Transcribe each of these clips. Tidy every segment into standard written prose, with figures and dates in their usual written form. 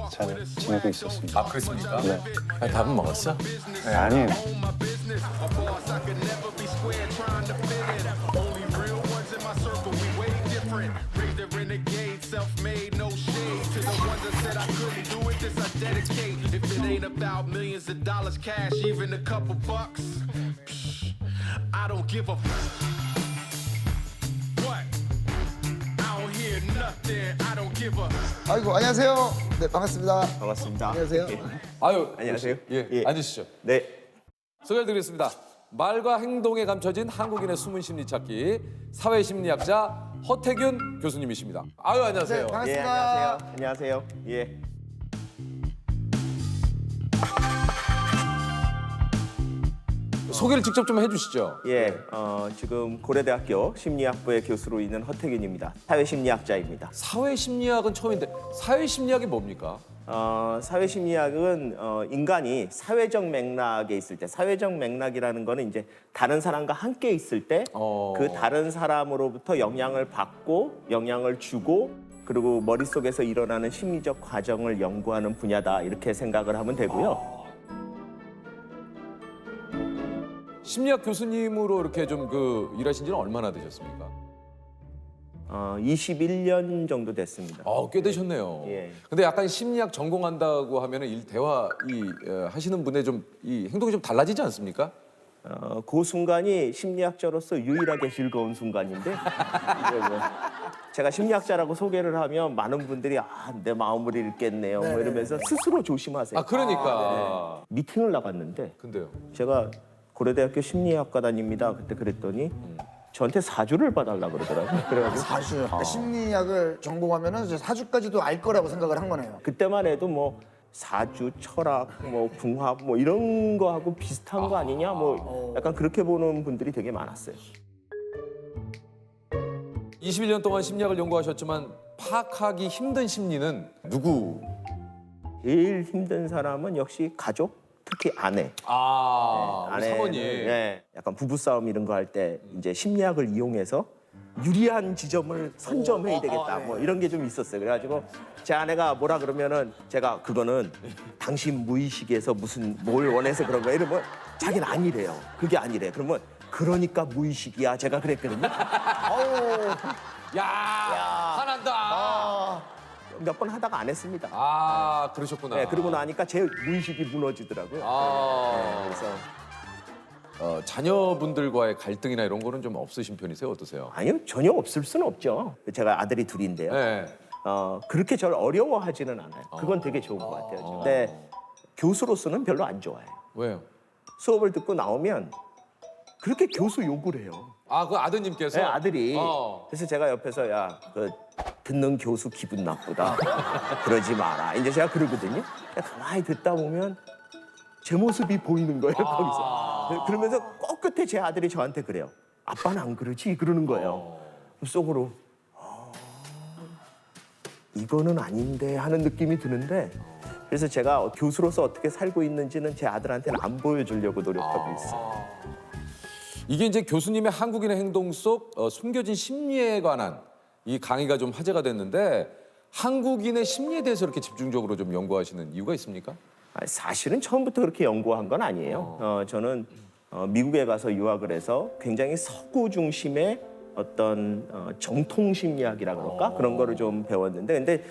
잘 지내고 있었습니다. 아, 그렇습니까? 네. 아니, 밥은 먹었어? 네, 아니에요. I don't give a what? I don't hear nothing. I don't give a 아이고 안녕하세요. 네 반갑습니다. 반갑습니다. 안녕하세요. 아유, 안녕하세요. 예, 예. 앉으시죠. 네. 소개해드리겠습니다. 말과 행동에 감춰진 한국인의 숨은 심리 찾기 사회심리학자 허태균 교수님이십니다. 아유, 안녕하세요. 네, 반갑습니다. 예, 안녕하세요. 안녕하세요. 예. 소개를 직접 좀 해주시죠. 예. 지금 고려대학교 심리학부의 교수로 있는 허태균입니다. 사회심리학자입니다. 사회심리학은 처음인데 사회심리학이 뭡니까? 사회심리학은 인간이 사회적 맥락에 있을 때, 사회적 맥락이라는 거는 이제 다른 사람과 함께 있을 때 그 다른 사람으로부터 영향을 받고 영향을 주고 그리고 머릿속에서 일어나는 심리적 과정을 연구하는 분야다 이렇게 생각을 하면 되고요. 심리학 교수님으로 이렇게 좀 일하신 지는 얼마나 되셨습니까? 21년 정도 됐습니다. 꽤 되셨네요. 예. 근데 약간 심리학 전공한다고 하면은 하시는 분의 좀 이 행동이 좀 달라지지 않습니까? 그 순간이 심리학자로서 유일하게 즐거운 순간인데 이제 뭐 제가 심리학자라고 소개를 하면 많은 분들이 내 마음을 읽겠네요 뭐 이러면서 스스로 조심하세요. 그러니까. 미팅을 나갔는데 근데요. 제가 고려대학교 심리학과단입니다. 그때 그랬더니 저한테 사주를 봐달라 그러더라고요. 그래가지고 사주. 심리학을 전공하면은 이제 사주까지도 알 거라고 생각을 한 거네요. 그때만 해도 뭐 사주, 철학, 뭐 궁합 뭐 이런 거하고 비슷한 거 아니냐 뭐 약간 그렇게 보는 분들이 되게 많았어요. 21년 동안 심리학을 연구하셨지만 파악하기 힘든 심리는 누구? 제일 힘든 사람은 역시 가족, 특히 아내. 우리 사모님. 네, 약간 부부싸움 이런 거 할 때 이제 심리학을 이용해서 유리한 지점을 선점해야 되겠다 뭐 이런 게 좀 있었어요. 그래가지고 제 아내가 뭐라 그러면은 제가 그거는 당신 무의식에서 무슨 뭘 원해서 그런 거야 이러면 자기는 아니래요. 그게 아니래. 그러면 그러니까 무의식이야. 제가 그랬거든요. 야, 화난다. 몇 번 하다가 안 했습니다. 그러셨구나. 네, 그러고 나니까 제 무의식이 무너지더라고요. 네, 그래서 자녀분들과의 갈등이나 이런 거는 좀 없으신 편이세요? 어떠세요? 아니요, 전혀 없을 수는 없죠. 제가 아들이 둘인데요. 네. 그렇게 저를 어려워하지는 않아요. 그건 되게 좋은 것 같아요. 근데 교수로서는 별로 안 좋아해요. 왜요? 수업을 듣고 나오면 그렇게 교수 욕을 해요. 그 아드님께서? 네, 아들이. 어. 그래서 제가 옆에서 듣는 교수 기분 나쁘다. 그러지 마라. 이제 제가 그러거든요. 가만히 듣다 보면 제 모습이 보이는 거예요, 거기서. 그러면서 끝에 제 아들이 저한테 그래요. 아빠는 안 그러지? 그러는 거예요. 속으로 이거는 아닌데 하는 느낌이 드는데 그래서 제가 교수로서 어떻게 살고 있는지는 제 아들한테는 안 보여주려고 노력하고 있어요. 이게 이제 교수님의 한국인의 행동 속 숨겨진 심리에 관한 이 강의가 좀 화제가 됐는데 한국인의 심리에 대해서 이렇게 집중적으로 좀 연구하시는 이유가 있습니까? 사실은 처음부터 그렇게 연구한 건 아니에요. 저는 미국에 가서 유학을 해서 굉장히 서구 중심의 어떤 정통 심리학이라 그럴까? 그런 거를 좀 배웠는데 근데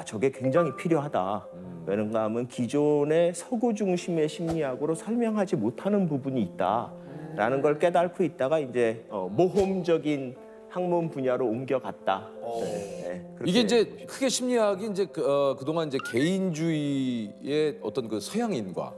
저게 굉장히 필요하다. 왜는가 하면 기존의 서구 중심의 심리학으로 설명하지 못하는 부분이 있다라는 걸 깨닫고 있다가 이제 모험적인 학문 분야로 옮겨갔다. 이게 이제 크게 심리학이 이제 그동안 이제 개인주의의 어떤 그 서양인과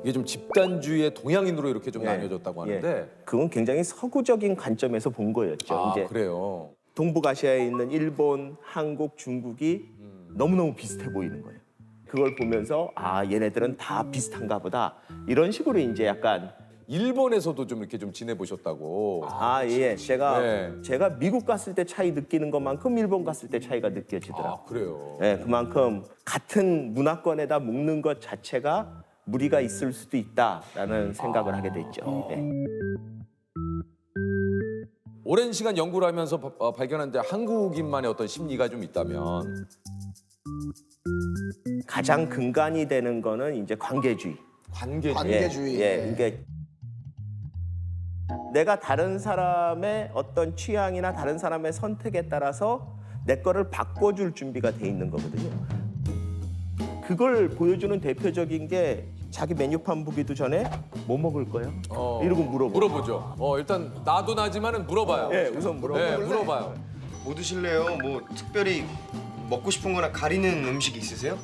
이게 좀 집단주의의 동양인으로 이렇게 좀 나뉘어졌다고 하는데 그건 굉장히 서구적인 관점에서 본 거였죠. 이제 그래요. 동북아시아에 있는 일본, 한국, 중국이 너무너무 비슷해 보이는 거예요. 그걸 보면서 얘네들은 다 비슷한가 보다. 이런 식으로 이제 약간 일본에서도 좀 이렇게 좀 지내보셨다고. 예. 네. 제가 미국 갔을 때 차이 느끼는 것만큼 일본 갔을 때 차이가 느껴지더라고요. 그래요. 네, 그만큼 같은 문화권에다 묶는 것 자체가 무리가 있을 수도 있다라는 생각을 하게 됐죠. 네. 오랜 시간 연구를 하면서 발견한 이제 한국인만의 어떤 심리가 좀 있다면 가장 근간이 되는 거는 이제 관계주의. 관계주의. 관계주의. 그러니까 내가 다른 사람의 어떤 취향이나 다른 사람의 선택에 따라서 내 거를 바꿔줄 준비가 돼 있는 거거든요. 그걸 보여주는 대표적인 게 자기 메뉴판 보기도 전에 뭐 먹을 거야? 이러고 물어보죠. 일단 나도 나지만은 물어봐요. 네, 우선 물어봐요. 네, 물어봐요. 뭐 드실래요? 뭐 특별히 먹고 싶은 거나 가리는 음식 있으세요?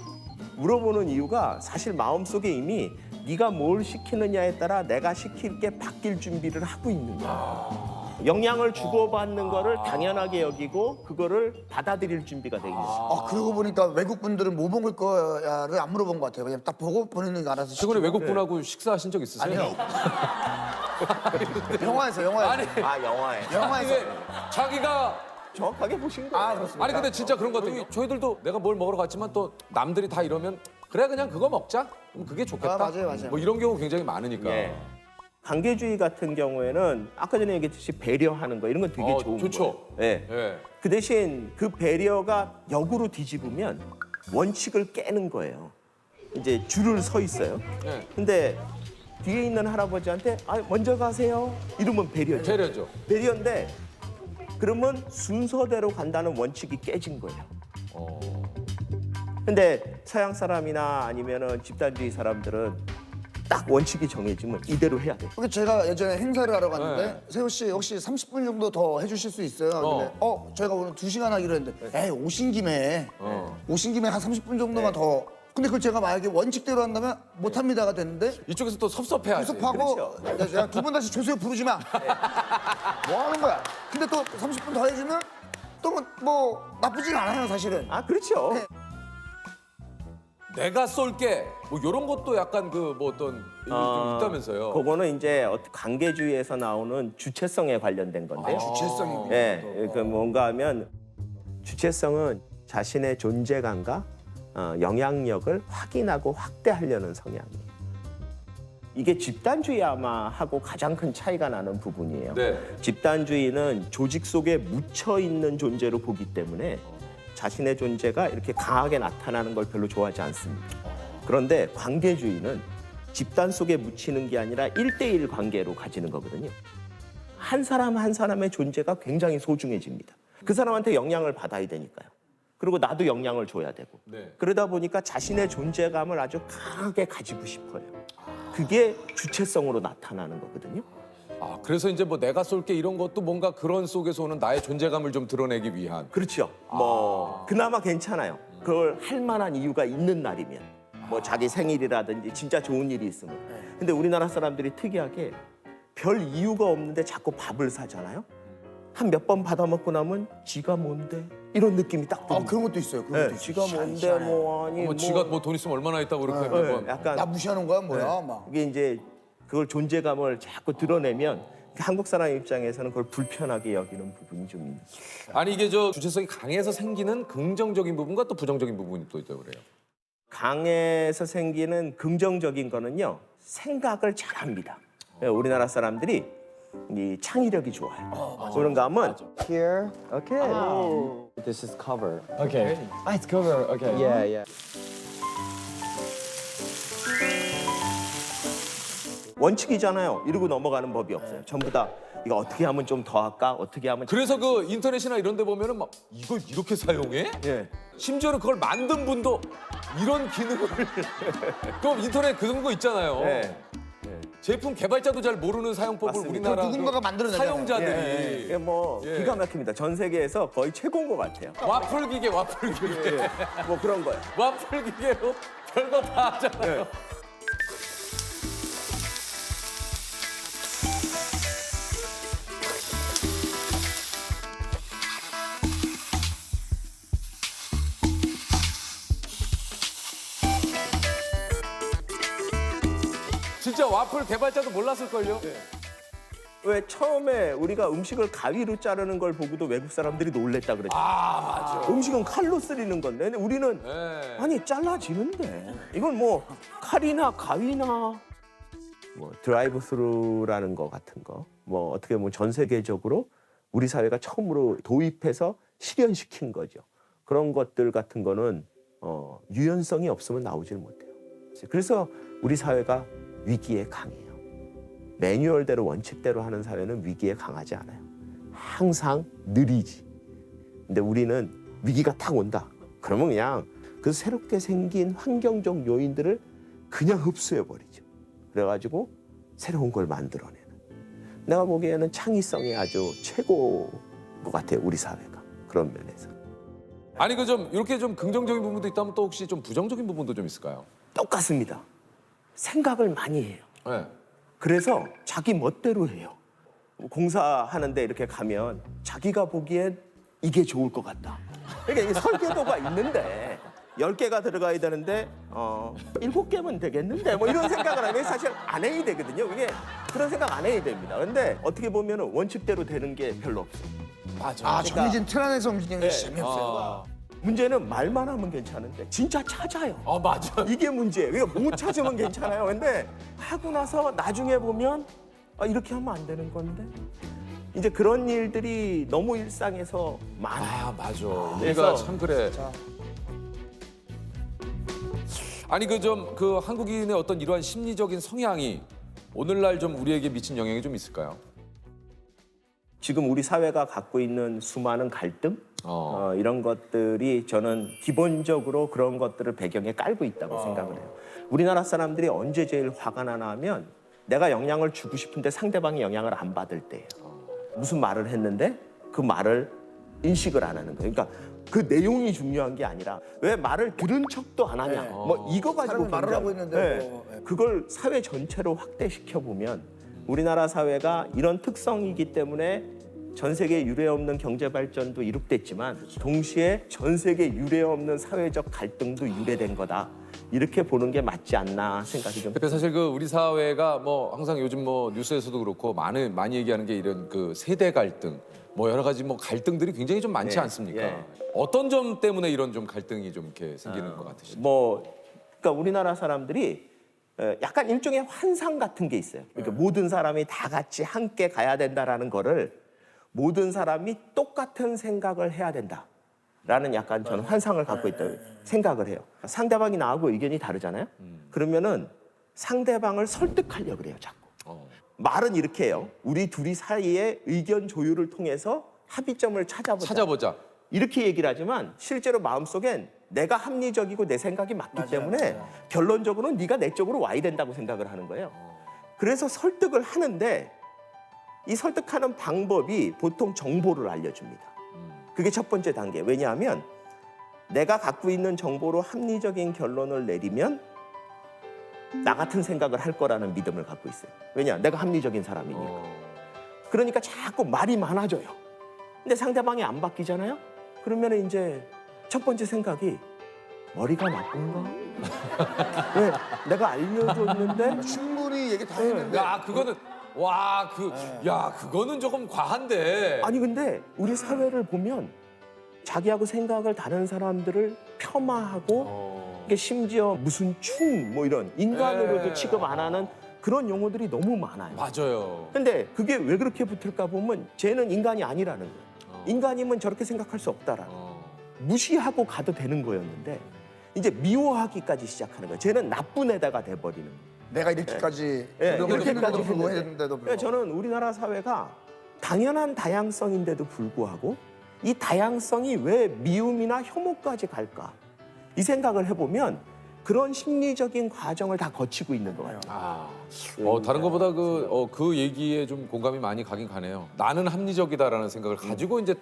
물어보는 이유가 사실 마음속에 이미 네가 뭘 시키느냐에 따라 내가 시킬 게 바뀔 준비를 하고 있는 거야. 영향을 주고받는 거를 당연하게 여기고 그거를 받아들일 준비가 돼 있는 거야. 그러고 보니까 외국 분들은 뭐 먹을 거야를 안 물어본 것 같아요. 그냥 딱 보고 본인이 알아서 최근에 시키고. 외국 분하고 식사하신 적 있으세요? 아니요. 영화에서. 아니, 영화에. 영화에서. 왜 자기가 정확하게 보신 거예요. 그렇습니다. 아니 근데 진짜 그런 것 같아요. 저희들도 내가 뭘 먹으러 갔지만 또 남들이 다 이러면 그래 그냥 그거 먹자. 그럼 그게 좋겠다. 맞아요. 뭐 이런 경우 굉장히 많으니까. 예. 관계주의 같은 경우에는 아까 전에 얘기했듯이 배려하는 거 이런 건 되게 좋은 좋죠. 거예요. 예. 예. 그 대신 그 배려가 역으로 뒤집으면 원칙을 깨는 거예요. 이제 줄을 서 있어요. 예. 근데 뒤에 있는 할아버지한테 먼저 가세요. 이러면 배려죠. 배려죠. 배려인데 그러면 순서대로 간다는 원칙이 깨진 거예요. 근데 서양 사람이나 아니면은 집단주의 사람들은 딱 원칙이 정해지면 이대로 해야 돼. 그게 제가 예전에 행사를 하러 갔는데 네. 세호 씨 혹시 30분 정도 더 해주실 수 있어요? 근데 저희가 오늘 2시간 하기로 했는데 에이 오신 김에 한 30분 정도만 더. 근데 그걸 제가 만약에 원칙대로 한다면 못합니다가 됐는데 이쪽에서 또 섭섭해하지. 섭섭하고 야, 두 번 다시 조세호 부르지 마. 뭐 하는 거야? 근데 또 30분 더 해주면 또 뭐 나쁘진 않아요 사실은. 그렇죠. 네. 내가 쏠게. 뭐 이런 것도 약간 그 뭐 어떤 좀 있다면서요. 그거는 이제 관계주의에서 나오는 주체성에 관련된 건데요. 주체성이. 네, 그 뭔가 하면 주체성은 자신의 존재감과 영향력을 확인하고 확대하려는 성향이에요. 이게 집단주의 아마 하고 가장 큰 차이가 나는 부분이에요. 네. 집단주의는 조직 속에 묻혀 있는 존재로 보기 때문에 자신의 존재가 이렇게 강하게 나타나는 걸 별로 좋아하지 않습니다. 그런데 관계주의는 집단 속에 묻히는 게 아니라 1대1 관계로 가지는 거거든요. 한 사람 한 사람의 존재가 굉장히 소중해집니다. 그 사람한테 영향을 받아야 되니까요. 그리고 나도 영향을 줘야 되고. 네. 그러다 보니까 자신의 존재감을 아주 강하게 가지고 싶어요. 그게 주체성으로 나타나는 거거든요. 그래서 이제 뭐 내가 쏠게 이런 것도 뭔가 그런 속에서 오는 나의 존재감을 좀 드러내기 위한. 그렇죠. 뭐 그나마 괜찮아요. 그걸 할 만한 이유가 있는 날이면. 뭐 자기 생일이라든지 진짜 좋은 일이 있으면. 근데 우리나라 사람들이 특이하게 별 이유가 없는데 자꾸 밥을 사잖아요. 한 몇 번 받아먹고 나면 지가 뭔데? 이런 느낌이 딱 듭니다. 그런 것도 있어요. 그런 것도 네, 있어요. 지가 뭔데 뭐 아니 뭐 지가 뭐 돈 있으면 얼마나 있다고 그렇게 매번. 약간 나 무시하는 거야 뭐야 막. 이게 이제 그걸 존재감을 자꾸 드러내면 한국 사람 입장에서는 그걸 불편하게 여기는 부분이 좀 있는. 아니 이게 저 주체성이 강해서 생기는 긍정적인 부분과 또 부정적인 부분이 또 있다고 그래요. 강해서 생기는 긍정적인 거는요 생각을 잘합니다. 우리나라 사람들이 이 창의력이 좋아요. 그런가 하면 Here. Okay. This is cover. Okay. It's cover. Okay. Yeah. 원칙이잖아요. 이러고 넘어가는 법이 없어요. 전부 다 이거 어떻게 하면 좀 더 할까? 어떻게 하면 그래서 그 인터넷이나 이런 데 보면은 막 이걸 이렇게 사용해? 예. 심지어는 그걸 만든 분도 이런 기능을 또 인터넷 그런 거 있잖아요. 네. 제품 개발자도 잘 모르는 사용법을 맞습니다. 우리나라 그걸 누군가가 그 만들어내잖아요. 사용자들이 이게 뭐 예. 기가 막힙니다. 전 세계에서 거의 최고인 것 같아요. 와플 기계 뭐 그런 거예요. 와플 기계로 별거 다 하잖아요. 진짜 와플 개발자도 몰랐을걸요? 왜 처음에 우리가 음식을 가위로 자르는 걸 보고도 외국 사람들이 놀랬다 그랬죠. 맞아. 음식은 칼로 쓰리는 건데 근데 우리는 네. 아니 잘라지는데 이건 뭐 칼이나 가위나 뭐 드라이브 스루라는 거 같은 거 뭐 어떻게 보면 전 세계적으로 우리 사회가 처음으로 도입해서 실현시킨 거죠. 그런 것들 같은 거는 유연성이 없으면 나오질 못해요. 그래서 우리 사회가 위기에 강해요. 매뉴얼대로 원칙대로 하는 사회는 위기에 강하지 않아요. 항상 느리지. 근데 우리는 위기가 딱 온다. 그러면 그냥 그 새롭게 생긴 환경적 요인들을 그냥 흡수해버리죠. 그래가지고 새로운 걸 만들어내는. 내가 보기에는 창의성이 아주 최고인 것 같아요. 우리 사회가. 그런 면에서. 아니 그 좀 이렇게 좀 긍정적인 부분도 있다면 또 혹시 좀 부정적인 부분도 좀 있을까요? 똑같습니다. 생각을 많이 해요. 네. 그래서 자기 멋대로 해요. 공사하는데 이렇게 가면 자기가 보기엔 이게 좋을 것 같다. 그러니까 이게 설계도가 있는데 10개가 들어가야 되는데 7개면 되겠는데 뭐 이런 생각을 하면 사실 안 해야 되거든요. 이게 그런 생각 안 해야 됩니다. 근데 어떻게 보면 원칙대로 되는 게 별로 없어요. 맞아. 아, 정해진 틀 안에서 움직이는 게 네. 재미없어요. 문제는 말만 하면 괜찮은데 진짜 찾아요. 맞아. 이게 문제예요. 그러니까 못 찾으면 괜찮아요. 근데 하고 나서 나중에 보면 이렇게 하면 안 되는 건데 이제 그런 일들이 너무 일상에서 많아요. 맞아. 그래서- 우리가 참 그래. 아니 그 한국인의 어떤 이러한 심리적인 성향이 오늘날 좀 우리에게 미친 영향이 좀 있을까요? 지금 우리 사회가 갖고 있는 수많은 갈등 이런 것들이 저는 기본적으로 그런 것들을 배경에 깔고 있다고 생각을 해요. 우리나라 사람들이 언제 제일 화가 나나 하면 내가 영향을 주고 싶은데 상대방이 영향을 안 받을 때예요. 무슨 말을 했는데 그 말을 인식을 안 하는 거예요. 그러니까 그 내용이 중요한 게 아니라 왜 말을 들은 척도 안 하냐. 뭐 이거 가지고 사람이 말을 굉장히- 하고 있는데 네. 뭐, 네. 그걸 사회 전체로 확대시켜 보면 우리나라 사회가 이런 특성이기 때문에 전 세계 유례 없는 경제 발전도 이룩됐지만 동시에 전 세계 유례 없는 사회적 갈등도 유래된 거다. 이렇게 보는 게 맞지 않나 생각이 좀. 그러니까 사실 그 우리 사회가 뭐 항상 요즘 뭐 뉴스에서도 그렇고 많이 얘기하는 게 이런 그 세대 갈등 뭐 여러 가지 뭐 갈등들이 굉장히 좀 많지 네, 않습니까? 예. 어떤 점 때문에 이런 좀 갈등이 좀 이렇게 생기는 것 같으시죠? 그러니까 우리나라 사람들이 약간 일종의 환상 같은 게 있어요. 그러니까 모든 사람이 다 같이 함께 가야 된다라는 거를 모든 사람이 똑같은 생각을 해야 된다라는 약간 저는 환상을 갖고 있다고 생각을 해요. 상대방이 나하고 의견이 다르잖아요. 그러면은 상대방을 설득하려고 그래요, 자꾸. 말은 이렇게 해요. 우리 둘이 사이에 의견 조율을 통해서 합의점을 찾아보자. 이렇게 얘기를 하지만 실제로 마음속엔 내가 합리적이고 내 생각이 맞기 때문에 결론적으로는 네가 내 쪽으로 와야 된다고 생각을 하는 거예요. 그래서 설득을 하는데 이 설득하는 방법이 보통 정보를 알려줍니다. 그게 첫 번째 단계. 왜냐하면 내가 갖고 있는 정보로 합리적인 결론을 내리면 나 같은 생각을 할 거라는 믿음을 갖고 있어요. 왜냐? 내가 합리적인 사람이니까. 그러니까 자꾸 말이 많아져요. 근데 상대방이 안 바뀌잖아요? 그러면 이제 첫 번째 생각이 머리가 나쁜가? 왜? 내가 알려줬는데 충분히 얘기 다 했는데 야 그거는 그거는 조금 과한데. 아니 근데 우리 사회를 보면 자기하고 생각을 다른 사람들을 폄하하고 이게 심지어 무슨 충 뭐 이런 인간으로도 네. 취급 안 하는 그런 용어들이 너무 많아요. 맞아요. 근데 그게 왜 그렇게 붙을까 보면 쟤는 인간이 아니라는 거예요. 인간이면 저렇게 생각할 수 없다라는 거예요. 무시하고 가도 되는 거였는데 이제 미워하기까지 시작하는 거예요. 쟤는 나쁜 애다가 돼버리는 거예요. 내가 이렇게까지 네, 노력했는데도 이렇게까지 불구하고 했는데. 했는데도 그러니까 불구하고 저는 우리나라 사회가 당연한 다양성인데도 불구하고 이 다양성이 왜 미움이나 혐오까지 갈까? 이 생각을 해보면 그런 심리적인 과정을 다 거치고 있는 것 같아요. 다른 것보다 그 얘기에 좀 공감이 많이 가긴 가네요. 나는 합리적이다라는 생각을 가지고 이제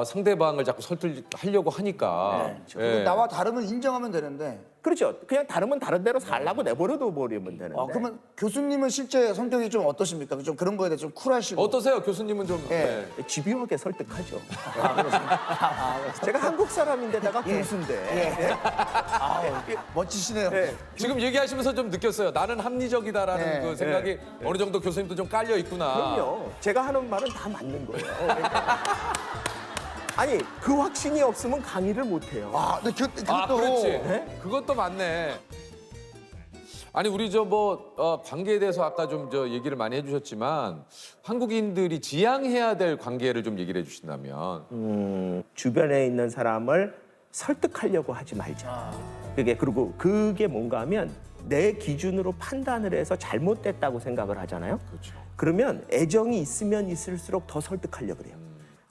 상대방을 자꾸 설득하려고 하니까. 예. 나와 다름을 인정하면 되는데 그렇죠. 그냥 다르면 다른 대로 살라고 내버려둬 버리면 되는데. 그러면 교수님은 실제 성격이 좀 어떠십니까? 좀 그런 거에 대해 좀 쿨하시고 어떠세요, 교수님은 좀? 예. 집요하게 설득하죠. 제가 한국 사람인데다가 교수인데. 멋지시네요. 네. 지금 얘기하시면서 좀 느꼈어요. 나는 합리적이다라는 네. 그 생각이 어느 정도 교수님도 좀 깔려 있구나. 그럼요. 제가 하는 말은 다 맞는 거예요. 그러니까. 아니 그 확신이 없으면 강의를 못 해요. 근데 그것도 그렇지. 네? 그것도 맞네. 아니 우리 관계에 대해서 아까 좀 얘기를 많이 해주셨지만 한국인들이 지향해야 될 관계를 좀 얘기를 해주신다면. 주변에 있는 사람을 설득하려고 하지 말자. 그리고 그게 뭔가 하면 내 기준으로 판단을 해서 잘못됐다고 생각을 하잖아요. 그렇죠. 그러면 애정이 있으면 있을수록 더 설득하려고 그래요.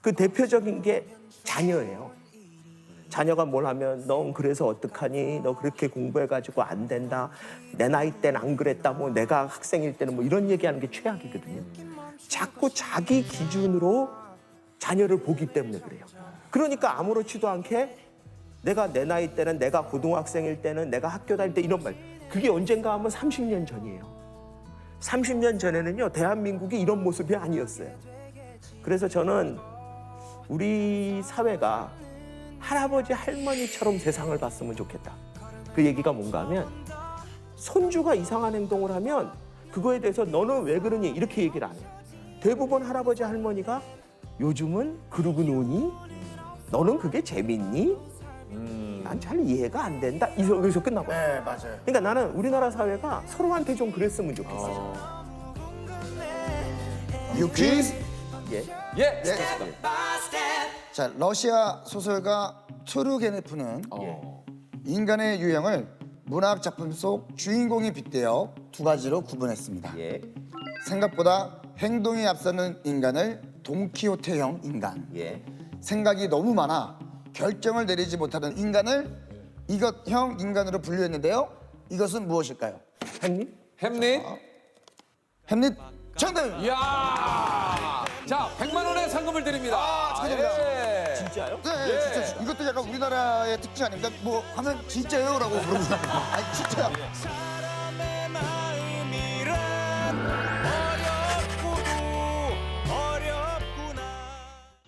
그 대표적인 게 자녀예요. 자녀가 뭘 하면 넌 그래서 어떡하니? 너 그렇게 공부해가지고 안 된다. 내 나이 때는 안 그랬다. 뭐 내가 학생일 때는 뭐 이런 얘기하는 게 최악이거든요. 자꾸 자기 기준으로 자녀를 보기 때문에 그래요. 그러니까 아무렇지도 않게 내가 내 나이 때는 내가 고등학생일 때는 내가 학교 다닐 때 이런 말. 그게 언젠가 하면 30년 전이에요. 30년 전에는요. 대한민국이 이런 모습이 아니었어요. 그래서 저는 우리 사회가 할아버지 할머니처럼 세상을 봤으면 좋겠다. 그 얘기가 뭔가 하면 손주가 이상한 행동을 하면 그거에 대해서 너는 왜 그러니 이렇게 얘기를 안 해요. 대부분 할아버지 할머니가 요즘은 그러고 노니? 너는 그게 재밌니? 난 잘 이해가 안 된다. 여기서 끝나고. 네, 맞아요. 그러니까 나는 우리나라 사회가 서로한테 좀 그랬으면 좋겠어. 유퀴즈. 예. 예. 자, 러시아 소설가 투르게네프는 인간의 유형을 문학 작품 속 주인공에 빗대어 두 가지로 구분했습니다. 예. 생각보다 행동이 앞서는 인간을 돈키호테형 인간, 예. 생각이 너무 많아 결정을 내리지 못하는 인간을 이것형 인간으로 분류했는데요. 이것은 무엇일까요? 형님? 햄릿. 햄릿 정답입니다. 이야. 자, 100만 원의 상금을 드립니다. 축하드립니다. 예. 진짜요? 네, 진짜 이것도 약간 우리나라의 특징 아닙니까? 뭐 하면 진짜요라고 물어보잖아요. 아니 진짜.